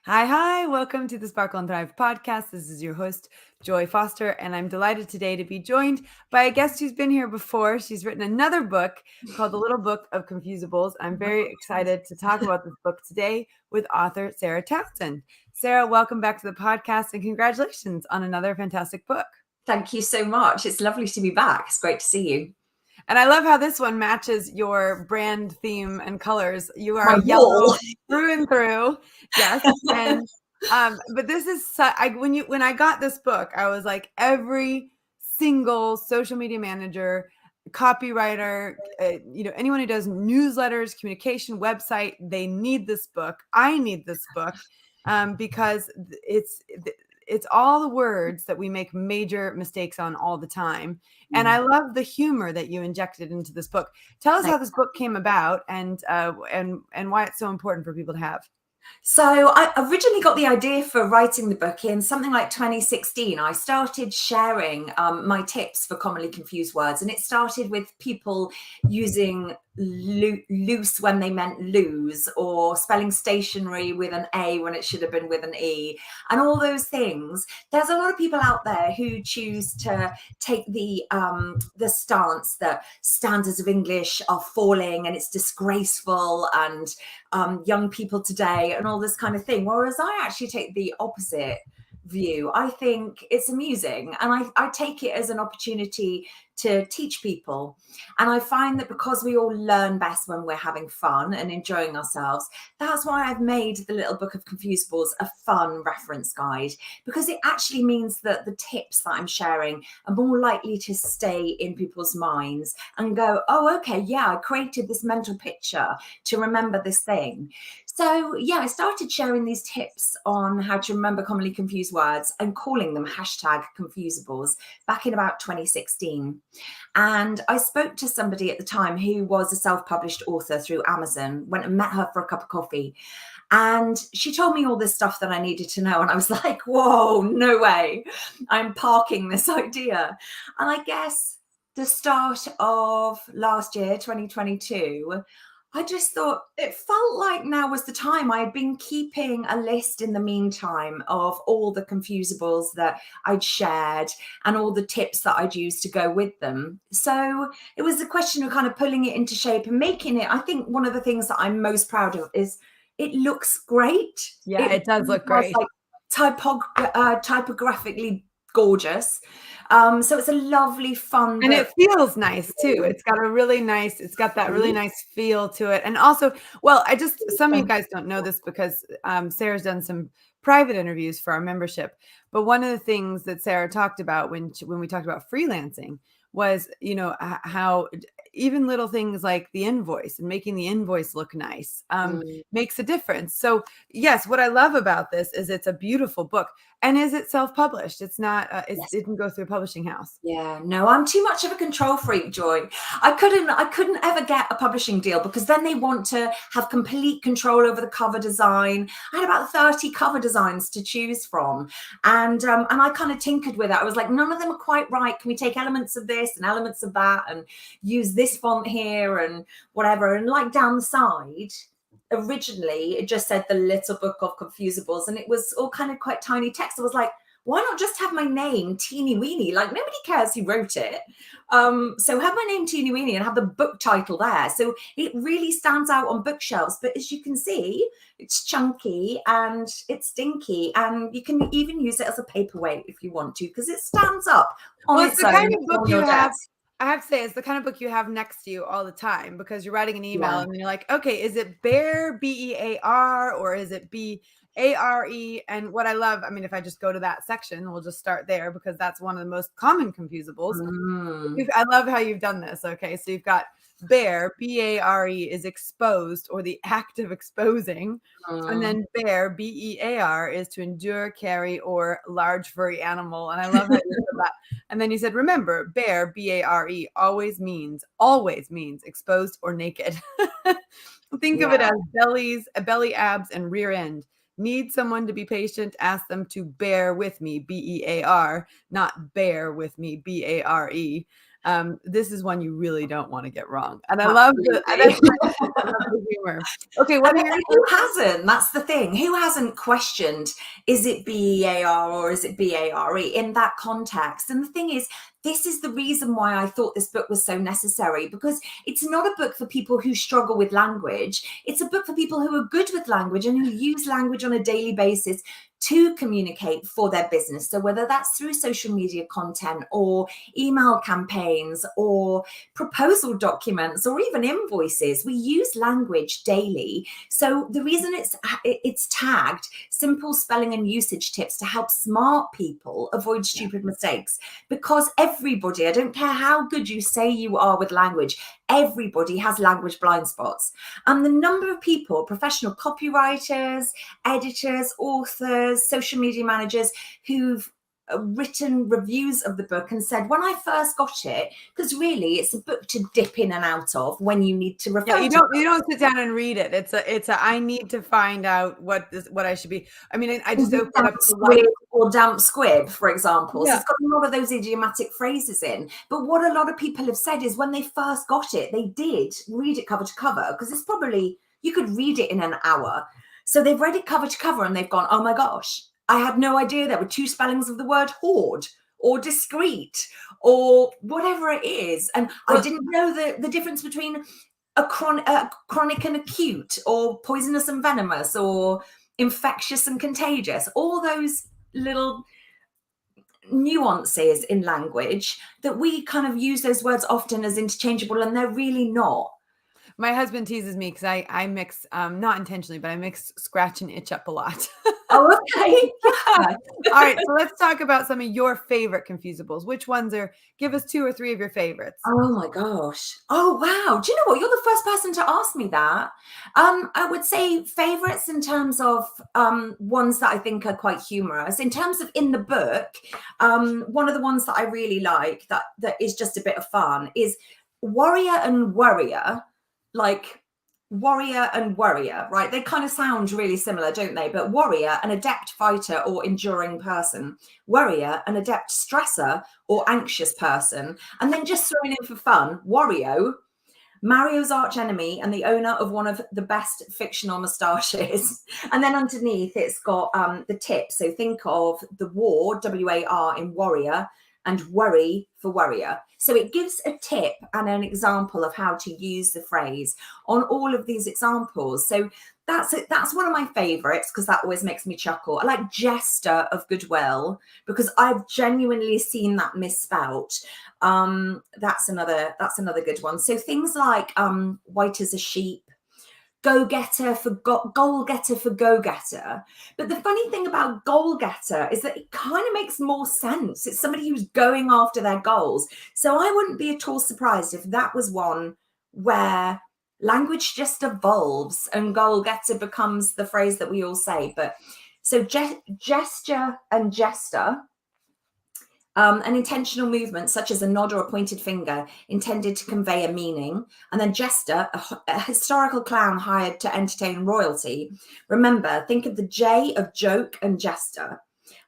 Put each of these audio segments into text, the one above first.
Hi. Welcome to the Sparkle and Thrive podcast. This is your host, Joy Foster, and I'm delighted today to be joined by a guest who's been here before. She's written another book called The Little Book of Confusables. I'm very excited to talk about this book today with author Sarah Townsend. Sarah, welcome back to the podcast and congratulations on another fantastic book. Thank you so much. It's lovely to be back. It's great to see you. And I love how this one matches your brand theme and colors. You are yellow through and through. Yes. And but this is when I got this book, I was like, every single social media manager, copywriter, anyone who does newsletters, communication, website, they need this book. I need this book because it's all the words that we make major mistakes on all the time. And I love the humor that you injected into this book. Tell us how this book came about and why it's so important for people to have. So I originally got the idea for writing the book in something like 2016. I started sharing my tips for commonly confused words, and it started with people using loose when they meant lose, or spelling stationery with an A when it should have been with an E, and all those things. There's a lot of people out there who choose to take the stance that standards of English are falling and it's disgraceful, and young people today and all this kind of thing. Whereas I actually take the opposite view. I think it's amusing, and I take it as an opportunity to teach people. And I find that because we all learn best when we're having fun and enjoying ourselves, that's why I've made the Little Book of Confusables a fun reference guide, because it actually means that the tips that I'm sharing are more likely to stay in people's minds and go, oh, okay, yeah, I created this mental picture to remember this thing. So yeah, I started sharing these tips on how to remember commonly confused words and calling them #Confusables back in about 2016. And I spoke to somebody at the time who was a self-published author through Amazon, went and met her for a cup of coffee. And she told me all this stuff that I needed to know. And I was like, whoa, no way. I'm parking this idea. And I guess the start of last year, 2022, I just thought it felt like now was the time. I had been keeping a list in the meantime of all the confusables that I'd shared and all the tips that I'd used to go with them. So it was a question of kind of pulling it into shape and making it. I think one of the things that I'm most proud of is it looks great. Yeah, it does look great. Like typographically gorgeous. So it's a lovely, fun and book. it feels nice too. It's got that really nice feel to it. And also, well, some of you guys don't know this because Sarah's done some private interviews for our membership. But one of the things that Sarah talked about when we talked about freelancing was, how even little things like the invoice and making the invoice look nice makes a difference. So yes, what I love about this is it's a beautiful book. And is it self-published? It's not, it didn't go through a publishing house. Yeah, no, I'm too much of a control freak, Joy. I couldn't ever get a publishing deal because then they want to have complete control over the cover design. I had about 30 cover designs to choose from. And I kind of tinkered with it. I was like, none of them are quite right. Can we take elements of this and elements of that and use this font here and whatever? And like down the side, originally it just said the Little Book of Confusables, and it was all kind of quite tiny text. I was like, why not just have my name teeny weeny? Like, nobody cares who wrote it. So have my name teeny weeny and have the book title there. So it really stands out on bookshelves. But as you can see, it's chunky and it's stinky, and you can even use it as a paperweight if you want to, because it stands up on its own. Kind of book you have. I have to say, it's the kind of book you have next to you all the time because you're writing an email and you're like, okay, is it Bear, BEAR, or is it BARE? And what I love, I mean, if I just go to that section, we'll just start there because that's one of the most common confusables. I love how you've done this. Okay, so you've got Bear, BARE, is exposed or the act of exposing. And then Bear, BEAR, is to endure, carry, or large furry animal. And I love how you said that. And then you said, remember, Bear, BARE, always means exposed or naked. Think of it as belly, abs, and rear end. Need someone to be patient, ask them to bear with me, BEAR, not bear with me, BARE. This is one you really don't want to get wrong. And I love the humor. Okay, what are your who hasn't? That's the thing. Who hasn't questioned, is it BEAR or is it BARE in that context? And the thing is, this is the reason why I thought this book was so necessary, because it's not a book for people who struggle with language. It's a book for people who are good with language and who use language on a daily basis to communicate for their business. So whether that's through social media content or email campaigns or proposal documents or even invoices, we use language daily. So the reason it's tagged simple spelling and usage tips to help smart people avoid stupid mistakes, because everybody, I don't care how good you say you are with language, everybody has language blind spots. And the number of people, professional copywriters, editors, authors, social media managers who've written reviews of the book and said, when I first got it, because really it's a book to dip in and out of when you need to refer you don't sit down and read it. It's a I need to find out what I should be. I mean, I just opened up squid or damp squib, for example. Yeah. So it's got a lot of those idiomatic phrases in. But what a lot of people have said is when they first got it, they did read it cover to cover, because it's probably, you could read it in an hour. So they've read it cover to cover and they've gone, oh my gosh, I had no idea there were two spellings of the word hoard or discreet or whatever it is. And I didn't know the difference between a chronic and acute, or poisonous and venomous, or infectious and contagious. All those little nuances in language that we kind of use those words often as interchangeable, and they're really not. My husband teases me because I mix, not intentionally, but I mix scratch and itch up a lot. Oh, okay. Yeah. All right, so let's talk about some of your favorite Confusables. Which ones give us 2 or 3 of your favorites. Oh my gosh. Oh, wow. Do you know what? You're the first person to ask me that. I would say favorites in terms of ones that I think are quite humorous. In terms of in the book, one of the ones that I really like that is just a bit of fun is warrior and worrier. Like warrior and worrier, right? They kind of sound really similar, don't they? But warrior, an adept fighter or enduring person. Worrier, an adept stressor or anxious person. And then just throwing in for fun, Wario, Mario's arch enemy and the owner of one of the best fictional moustaches. And then underneath it's got the tips. So think of the war, W-A-R, in warrior, and worry for worrier. So it gives a tip and an example of how to use the phrase on all of these examples. So that's one of my favorites, because that always makes me chuckle. I like jester of goodwill, because I've genuinely seen that misspelt. That's another good one. So things like white as a sheep, go-getter for goal-getter for go-getter. But the funny thing about goal-getter is that it kind of makes more sense. It's somebody who's going after their goals. So I wouldn't be at all surprised if that was one where language just evolves and goal-getter becomes the phrase that we all say. But so gesture and jester, an intentional movement such as a nod or a pointed finger intended to convey a meaning. And then jester, a historical clown hired to entertain royalty. Remember, think of the J of joke and jester.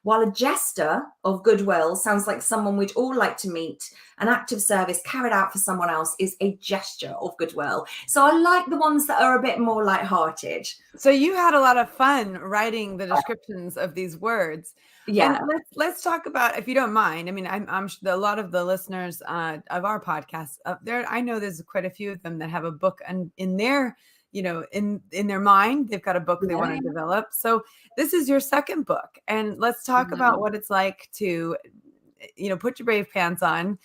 While a jester of goodwill sounds like someone we'd all like to meet, an act of service carried out for someone else is a gesture of goodwill. So I like the ones that are a bit more lighthearted. So you had a lot of fun writing the descriptions of these words. Yeah. And let's talk about, if you don't mind. I mean, I'm a lot of the listeners of our podcast there. I know there's quite a few of them that have a book and in their, in their mind, they've got a book they want to develop. So this is your second book, and let's talk about what it's like to, put your brave pants on,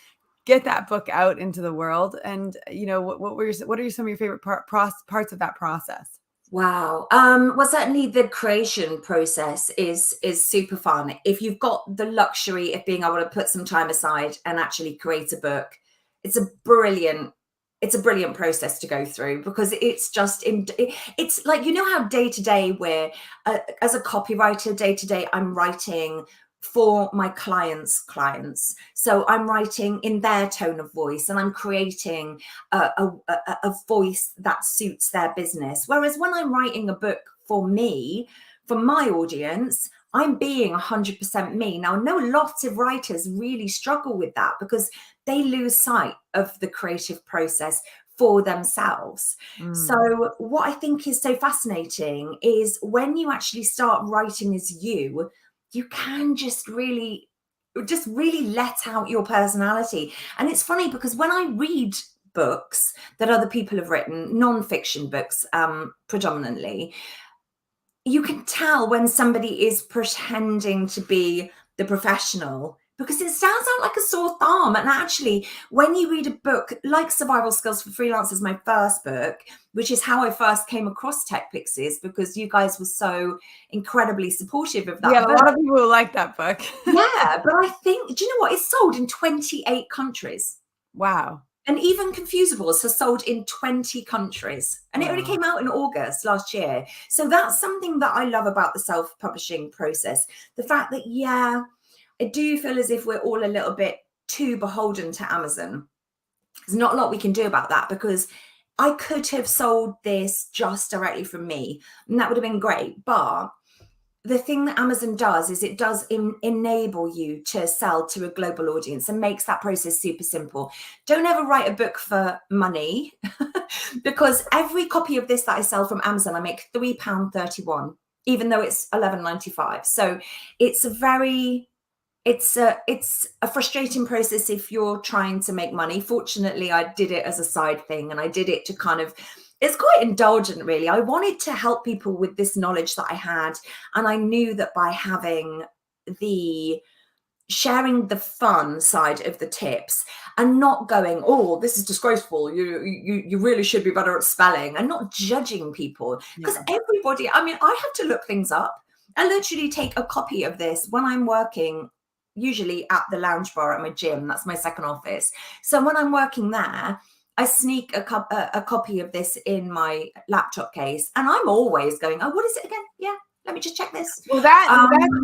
get that book out into the world, and what are some of your favorite parts of that process? Wow. Well, certainly the creation process is super fun. If you've got the luxury of being able to put some time aside and actually create a book, it's a brilliant process to go through, because it's just it's like, how day to day where as a copywriter, day to day I'm writing for my clients. So I'm writing in their tone of voice and I'm creating a voice that suits their business. Whereas when I'm writing a book for me, for my audience, I'm being 100% me. Now, I know lots of writers really struggle with that, because they lose sight of the creative process for themselves. So what I think is so fascinating is when you actually start writing as you can just really let out your personality. And it's funny because when I read books that other people have written, non-fiction books, predominantly, you can tell when somebody is pretending to be the professional because it stands out like a sore thumb. And actually, when you read a book like Survival Skills for Freelancers, my first book, which is how I first came across Tech Pixies, because you guys were so incredibly supportive of that. Yeah, a lot of people like that book. Yeah, but I think, do you know what? It's sold in 28 countries. Wow. And even Confusables has sold in 20 countries. And it only came out in August last year. So that's something that I love about the self-publishing process. The fact that, yeah, I do feel as if we're all a little bit too beholden to Amazon. There's not a lot we can do about that, because I could have sold this just directly from me, and that would have been great. But the thing that Amazon does is it does enable you to sell to a global audience and makes that process super simple. Don't ever write a book for money because every copy of this that I sell from Amazon, I make £3.31, even though it's £11.95. So it's a frustrating process if you're trying to make money. Fortunately, I did it as a side thing, and I did it to kind of, it's quite indulgent, really. I wanted to help people with this knowledge that I had. And I knew that by sharing the fun side of the tips and not going, oh, this is disgraceful, you really should be better at spelling, and not judging people, because everybody, I mean, I have to look things up. I literally take a copy of this when I'm working, usually at the lounge bar at my gym. That's my second office. So when I'm working there, I sneak a copy of this in my laptop case, and I'm always going, oh, what is it again? Yeah, let me just check this. Well, that's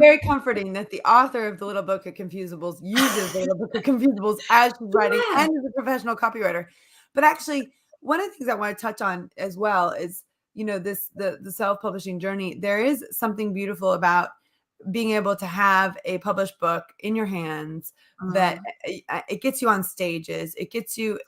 very comforting that the author of the Little Book of Confusables uses the Little Book of Confusables as she's writing and is a professional copywriter. But actually, one of the things I want to touch on as well is, the self-publishing journey. There is something beautiful about being able to have a published book in your hands that it gets you on stages. It gets you,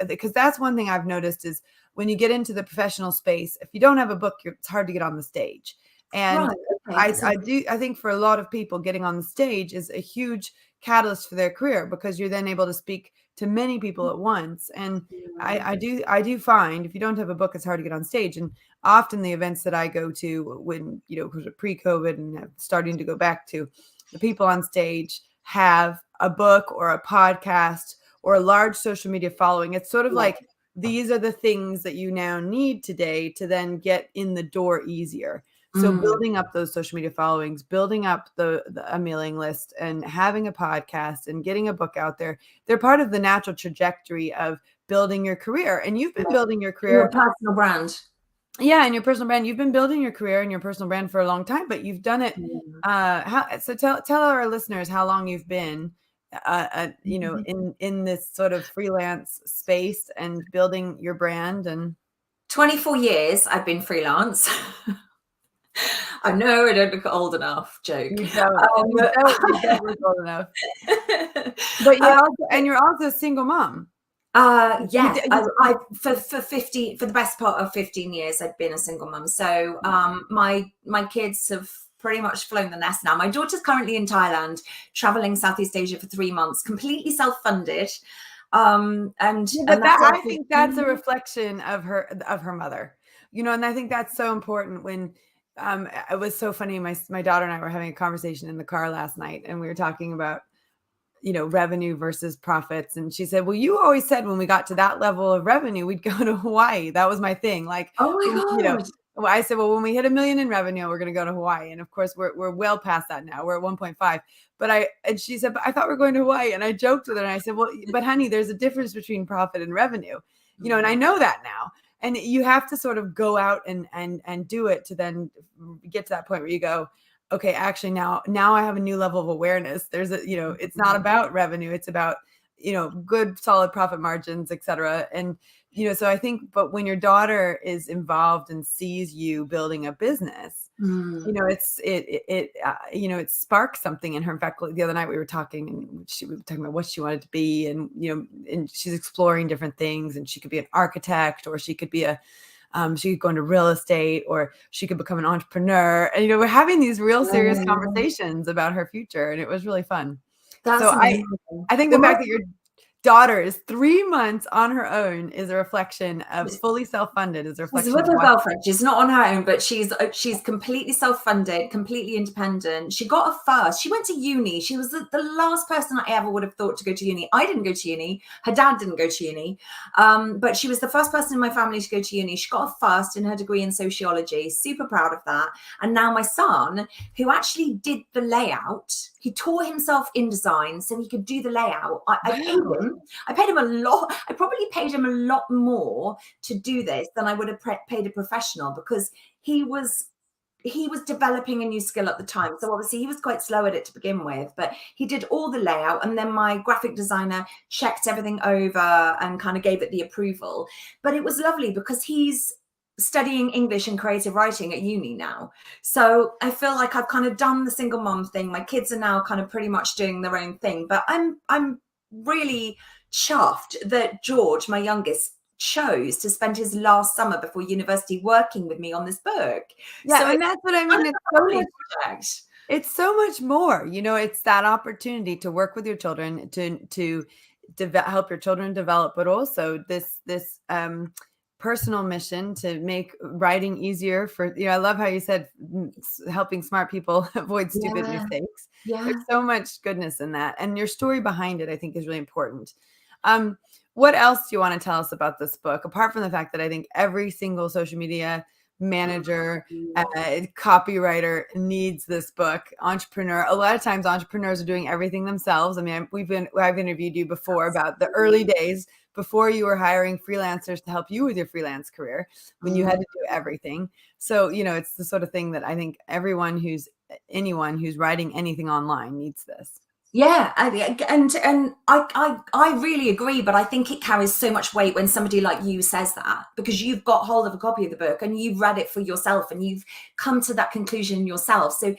because that's one thing I've noticed is when you get into the professional space, if you don't have a book, it's hard to get on the stage. And I think for a lot of people, getting on the stage is a huge catalyst for their career, because you're then able to speak to many people at once. And I do find if you don't have a book, it's hard to get on stage. And often the events that I go to when, pre-COVID and starting to go back to, the people on stage have a book or a podcast or a large social media following. It's sort of like, these are the things that you now need today to then get in the door easier. So building up those social media followings, building up a mailing list, and having a podcast and getting a book out there, they're part of the natural trajectory of building your career. And you've been building your career. Your personal brand. Yeah, and your personal brand. You've been building your career and your personal brand for a long time, but you've done it. So tell our listeners how long you've been, in this sort of freelance space and building your brand. And 24 years I've been freelance. I know I don't look old enough. Joke. You don't look old enough. But you're also a single mom. Yeah, for the best part of 15 years, I've been a single mum. So my kids have pretty much flown the nest now. My daughter's currently in Thailand, traveling Southeast Asia for 3 months, completely self-funded. I think that's a reflection of her mother, and I think that's so important. When it was so funny, my daughter and I were having a conversation in the car last night, and we were talking about revenue versus profits. And she said, well, you always said when we got to that level of revenue, we'd go to Hawaii. That was my thing. Like, oh my God. I said, well, when we hit $1 million in revenue, we're going to go to Hawaii. And of course we're well past that now. We're at 1.5. And she said, but I thought we were going to Hawaii. And I joked with her and I said, well, but honey, there's a difference between profit and revenue, and I know that now. And you have to sort of go out and do it to then get to that point where you go, okay, actually now I have a new level of awareness. There's it's not about revenue. It's about, good, solid profit margins, et cetera. And, so I think, but when your daughter is involved and sees you building a business, you know, it sparked something in her. In fact, the other night we were talking, and we were talking about what she wanted to be, and, you know, and she's exploring different things, and she could be an architect, or she could be she could go into real estate, or she could become an entrepreneur. And, you know, we're having these real serious conversations about her future, and it was really fun. That's So amazing. I think the fact that your daughter is 3 months on her own is a reflection of fully self-funded, is a reflection She's with her of girlfriend. She's not on her own, but she's completely self-funded, completely independent. She got a first. She went to uni. She was the last person I ever would have thought to go to uni. I didn't go to uni. Her dad didn't go to uni. But she was the first person in my family to go to uni. She got a first in her degree in sociology. Super proud of that. And now my son, who actually did the layout, he taught himself InDesign so he could do the layout. I paid him. I paid him a lot. I probably paid him a lot more to do this than I would have paid a professional, because he was developing a new skill at the time. So obviously he was quite slow at it to begin with, but he did all the layout, and then my graphic designer checked everything over and kind of gave it the approval. But it was lovely because he's studying English and creative writing at uni now. So I feel like I've kind of done the single mom thing. My kids are now kind of pretty much doing their own thing, but I'm really chuffed that George, my youngest, chose to spend his last summer before university working with me on this book. Yeah, So and that's what I mean. It's so much more, you know, it's that opportunity to work with your children, to help your children develop, but also this personal mission to make writing easier for, you know, I love how you said helping smart people avoid stupid mistakes. There's so much goodness in that. And your story behind it, I think, is really important. What else do you want to tell us about this book, apart from the fact that I think every single social media manager, copywriter needs this book, entrepreneur. A lot of times entrepreneurs are doing everything themselves. I mean, I've interviewed you before about the early days before you were hiring freelancers to help you with your freelance career, when you had to do everything. So, you know, it's the sort of thing that I think anyone who's writing anything online needs this. Yeah, and I really agree, but I think it carries so much weight when somebody like you says that, because you've got hold of a copy of the book and you've read it for yourself and you've come to that conclusion yourself. So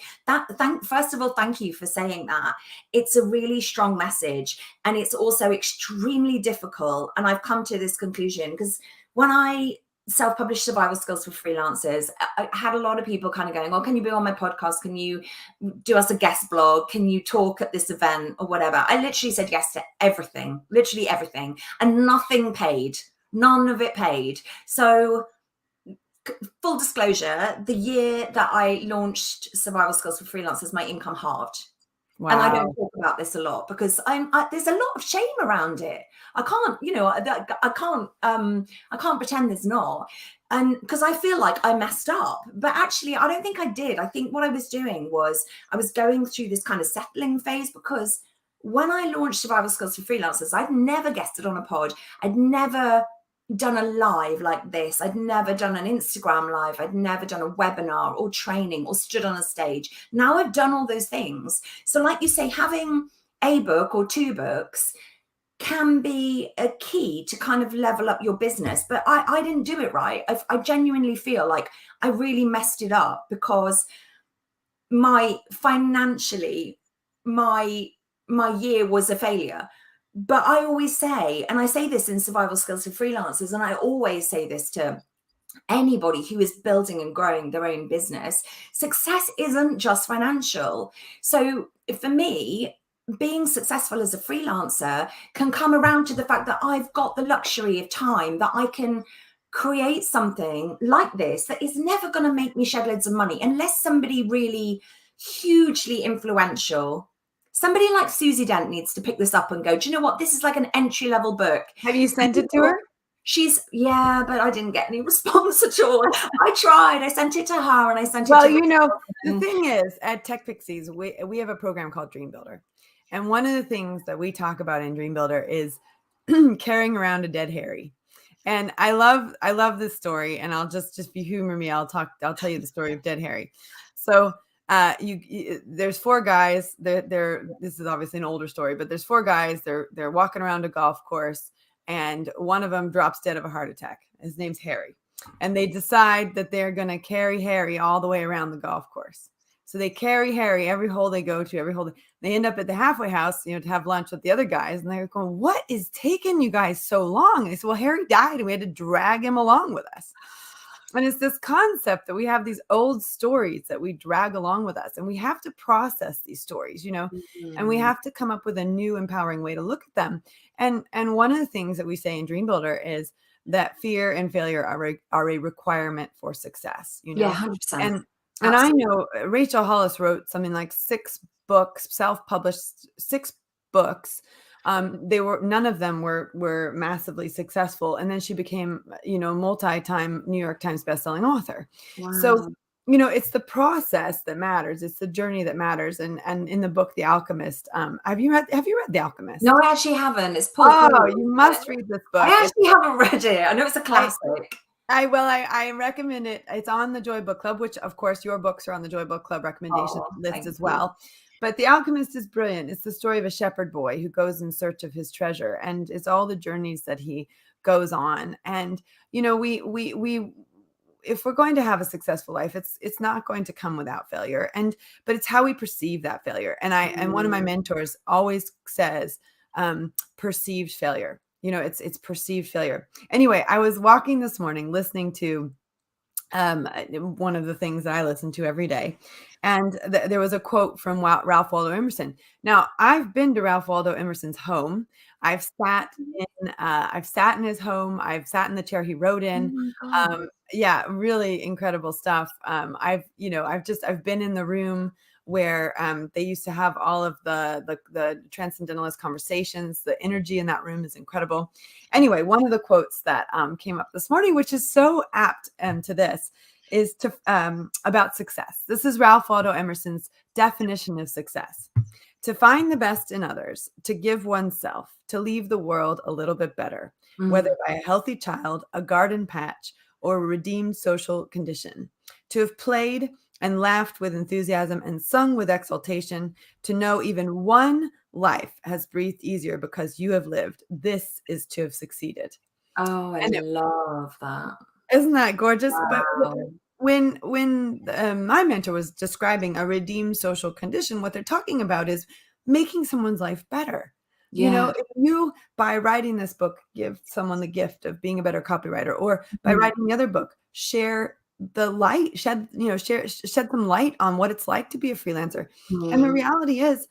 first of all, thank you for saying that. It's a really strong message, and it's also extremely difficult. And I've come to this conclusion because when I self-published Survival Skills for Freelancers, I had a lot of people kind of going, oh, can you be on my podcast? Can you do us a guest blog? Can you talk at this event or whatever? I literally said yes to everything, literally everything, and nothing paid. None of it paid. So full disclosure, the year that I launched Survival Skills for Freelancers, my income halved. Wow. And I don't talk about this a lot because there's a lot of shame around it. I can't, you know, I can't pretend there's not. And because I feel like I messed up, but actually I don't think I did. I think what I was doing was I was going through this kind of settling phase, because when I launched Survival Skills for Freelancers, I'd never guested on a pod. I'd never done a live like this. I'd never done an Instagram live. I'd never done a webinar or training or stood on a stage. Now I've done all those things. So like you say, having a book or two books can be a key to kind of level up your business. But I didn't do it right. I genuinely feel like I really messed it up, because financially, my year was a failure. But I always say, and I say this in Survival Skills for Freelancers, and I always say this to anybody who is building and growing their own business, success isn't just financial. So for me, being successful as a freelancer can come around to the fact that I've got the luxury of time, that I can create something like this that is never going to make me shed loads of money, unless somebody really hugely influential, somebody like Susie Dent, needs to pick this up and go, do you know what? This is like an entry-level book. Have you sent it to her? But I didn't get any response at all. I tried. I sent it to her, and I sent it to you know, the thing is, at Tech Pixies, we have a program called Dream Builder. And one of the things that we talk about in Dream Builder is carrying around a dead Harry. And I love this story, and I'll just if you humor me, I'll tell you the story of Dead Harry. So there's four guys. This is obviously an older story, but there's four guys. They're walking around a golf course, and one of them drops dead of a heart attack. His name's Harry. and they decide that they're going to carry Harry all the way around the golf course. So they carry Harry every hole they go to, every hole. They end up at the halfway house, to have lunch with the other guys. And they're going, what is taking you guys so long? And they said, well, Harry died and we had to drag him along with us. And it's this concept that we have these old stories that we drag along with us, and we have to process these stories, and we have to come up with a new empowering way to look at them. And one of the things that we say in Dream Builder is that fear and failure are a requirement for success, Yeah, 100%. And I know Rachel Hollis wrote something like 6 books, self-published 6 books. None of them were massively successful. And then she became, multi-time New York Times bestselling author. Wow. So, it's the process that matters. It's the journey that matters. And in the book, The Alchemist, have you read The Alchemist? No, I actually haven't. It's Paul. Oh, you must read this book. I actually haven't read it. I know it's a classic. I recommend it. It's on the Joy Book Club, which of course your books are on the Joy Book Club recommendation list as well. But The Alchemist is brilliant. It's the story of a shepherd boy who goes in search of his treasure, and it's all the journeys that he goes on. And we if we're going to have a successful life, it's not going to come without failure. But it's how we perceive that failure. And one of my mentors always says, perceived failure. It's perceived failure. Anyway, I was walking this morning listening to one of the things that I listen to every day. And there was a quote from Ralph Waldo Emerson. Now, I've been to Ralph Waldo Emerson's home. I've sat in his home. I've sat in the chair he wrote in. Yeah, really incredible stuff. I've been in the room where they used to have all of the transcendentalist conversations. The energy in that room is incredible. Anyway, one of the quotes that came up this morning, which is so apt to this, is about success. This is Ralph Waldo Emerson's definition of success: to find the best in others, to give oneself, to leave the world a little bit better, whether by a healthy child, a garden patch, or a redeemed social condition, to have played and laughed with enthusiasm and sung with exultation, to know even one life has breathed easier because you have lived. This is to have succeeded. Oh, I love that. Isn't that gorgeous? Wow. But when my mentor was describing a redeemed social condition, what they're talking about is making someone's life better. Yeah. If you, by writing this book, give someone the gift of being a better copywriter, or by writing the other book, share the light, shed some light on what it's like to be a freelancer. And the reality is,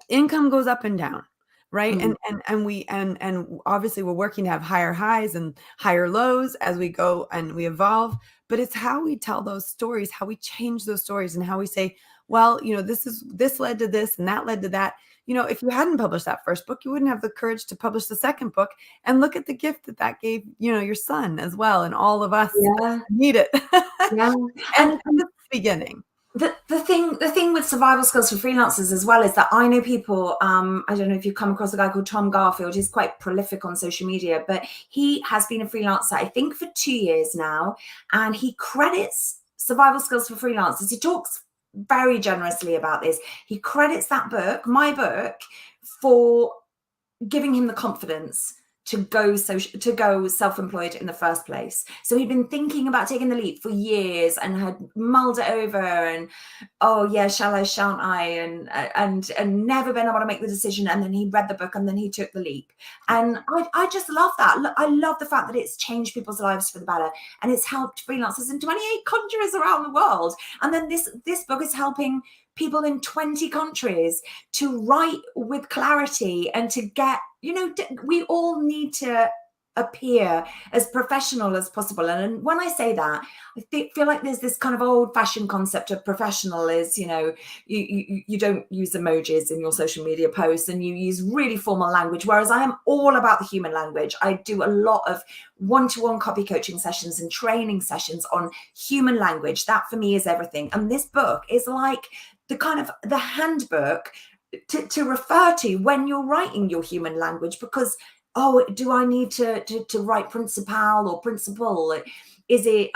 income goes up and down, right? And obviously we're working to have higher highs and higher lows as we go and we evolve. But it's how we tell those stories, how we change those stories, and how we say, well, this led to this and that led to that. If you hadn't published that first book, you wouldn't have the courage to publish the second book. And look at the gift that gave, your son as well, and all of us need it. Yeah. And it's the beginning. The thing with survival skills for freelancers as well is that I know people, I don't know if you've come across a guy called Tom Garfield. He's quite prolific on social media, but he has been a freelancer, I think, for 2 years now. And he credits survival skills for freelancers. He talks very generously about this. He credits that book, my book, for giving him the confidence to go self-employed in the first place. So he'd been thinking about taking the leap for years and had mulled it over and, oh yeah, shall I, shan't I, and never been able to make the decision. And then he read the book and then he took the leap. And I just love that. I love the fact that it's changed people's lives for the better, and it's helped freelancers in 28 countries around the world. And then this book is helping people in 20 countries to write with clarity and to get, we all need to appear as professional as possible. And when I say that, I feel like there's this kind of old-fashioned concept of professional is, you don't use emojis in your social media posts and you use really formal language, whereas I am all about the human language. I do a lot of one-to-one copy coaching sessions and training sessions on human language. That for me is everything. And this book is like the handbook to refer to when you're writing your human language, because do I need to write principal or principle? Is it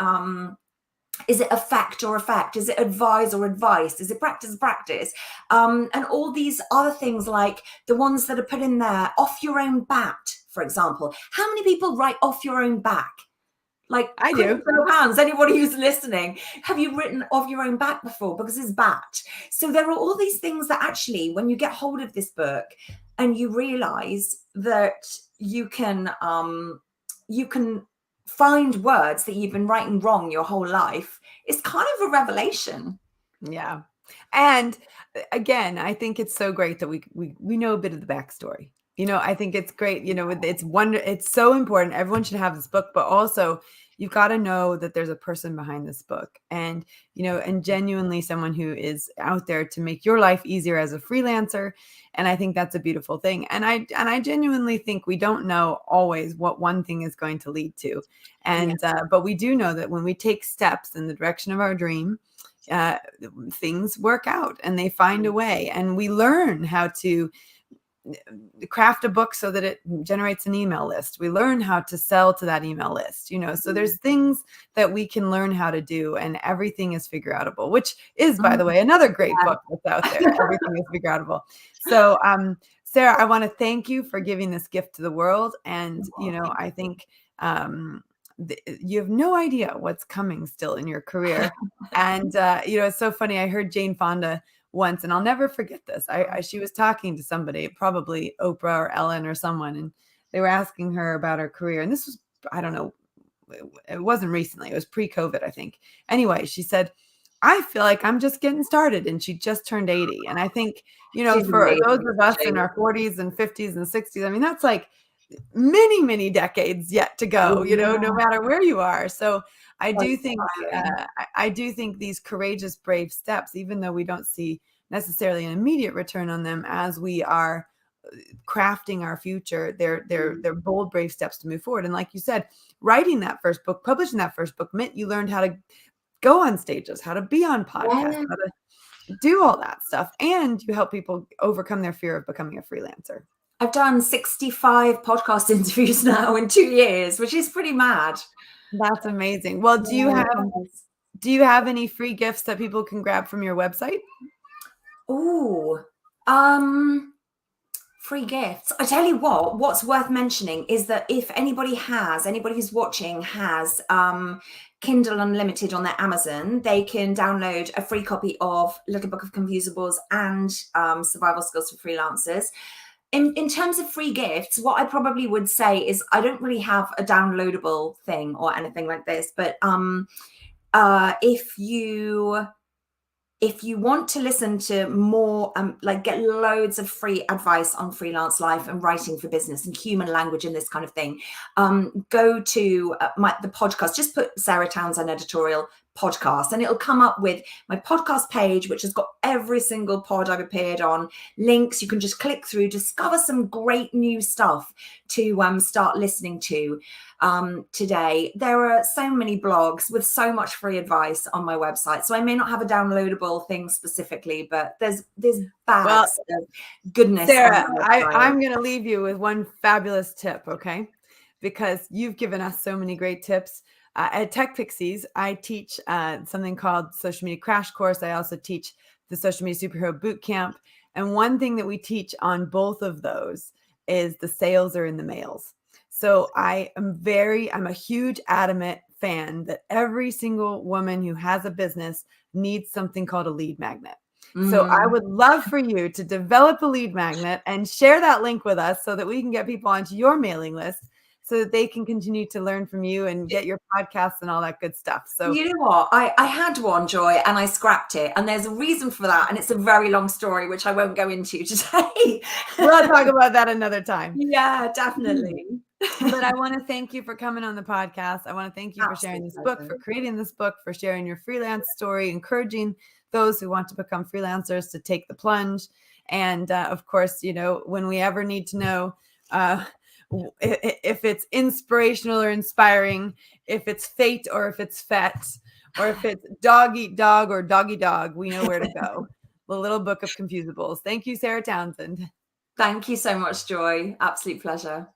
effect or effect? Is it advise or advice? Is it practice practice? And all these other things, like the ones that are put in there, off your own bat, for example. How many people write off your own back? Like, I quick do. show of hands, anybody who's listening, have you written Of Your Own Back before? Because it's bat. So there are all these things that actually, when you get hold of this book and you realize that you can find words that you've been writing wrong your whole life, it's kind of a revelation. Yeah. And again, I think it's so great that we know a bit of the backstory. I think it's great. It's so important. Everyone should have this book, but also you've got to know that there's a person behind this book, and and genuinely someone who is out there to make your life easier as a freelancer. And I think that's a beautiful thing. And I genuinely think we don't know always what one thing is going to lead to. And but we do know that when we take steps in the direction of our dream, things work out and they find a way, and we learn how to craft a book so that it generates an email list. We learn how to sell to that email list, so there's things that we can learn how to do, and everything is figure outable, which is, by the way, another great book that's out there. Everything is figure outable. So, Sarah, I want to thank you for giving this gift to the world. And, I think, you have no idea what's coming still in your career. And, it's so funny. I heard Jane Fonda once, and I'll never forget this. She was talking to somebody, probably Oprah or Ellen or someone, and they were asking her about her career. And this was, I don't know, it wasn't recently. It was pre-COVID, I think. Anyway, she said, I feel like I'm just getting started. And she just turned 80. And I think, for those of us in our 40s and 50s and 60s, I mean, that's like many, many decades yet to go, no matter where you are. So I do think these courageous, brave steps, even though we don't see necessarily an immediate return on them as we are crafting our future, they're bold, brave steps to move forward. And like you said, writing that first book, publishing that first book meant you learned how to go on stages, how to be on podcasts, how to do all that stuff. And you help people overcome their fear of becoming a freelancer. I've done 65 podcast interviews now in 2 years, which is pretty mad. That's amazing. Well, do you have any free gifts that people can grab from your website? Oh, free gifts. I tell you what's worth mentioning is that if anybody who's watching has Kindle Unlimited on their Amazon, they can download a free copy of Little Book of Confusables and Survival Skills for Freelancers. In terms of free gifts, what I probably would say is I don't really have a downloadable thing or anything like this, but if you want to listen to more, like get loads of free advice on freelance life and writing for business and human language and this kind of thing, go to the podcast. Just put Sarah Townsend editorial podcast and it'll come up with my podcast page, which has got every single pod I've appeared on, links. You can just click through, discover some great new stuff to start listening to. Today there are so many blogs with so much free advice on my website, so I may not have a downloadable thing specifically, but there's bags of goodness. Sarah, I'm going to leave you with one fabulous tip, okay? Because you've given us so many great tips. At Tech Pixies, I teach something called Social Media Crash Course. I also teach the Social Media Superhero Boot Camp. And one thing that we teach on both of those is the sales are in the mails. So I'm a huge adamant fan that every single woman who has a business needs something called a lead magnet. So I would love for you to develop a lead magnet and share that link with us so that we can get people onto your mailing list, so that they can continue to learn from you and get your podcasts and all that good stuff. So you know what? I had one, Joy, and I scrapped it. And there's a reason for that. And it's a very long story, which I won't go into today. We'll talk about that another time. Yeah, definitely. But I want to thank you for coming on the podcast. I want to thank you for sharing this book, for creating this book, for sharing your freelance story, encouraging those who want to become freelancers to take the plunge. And of course, when we ever need to know, if it's inspirational or inspiring, if it's fate or if it's fet, or if it's dog eat dog or doggy dog, we know where to go. The Little Book of Confusables. Thank you, Sarah Townsend. Thank you so much, Joy. Absolute pleasure.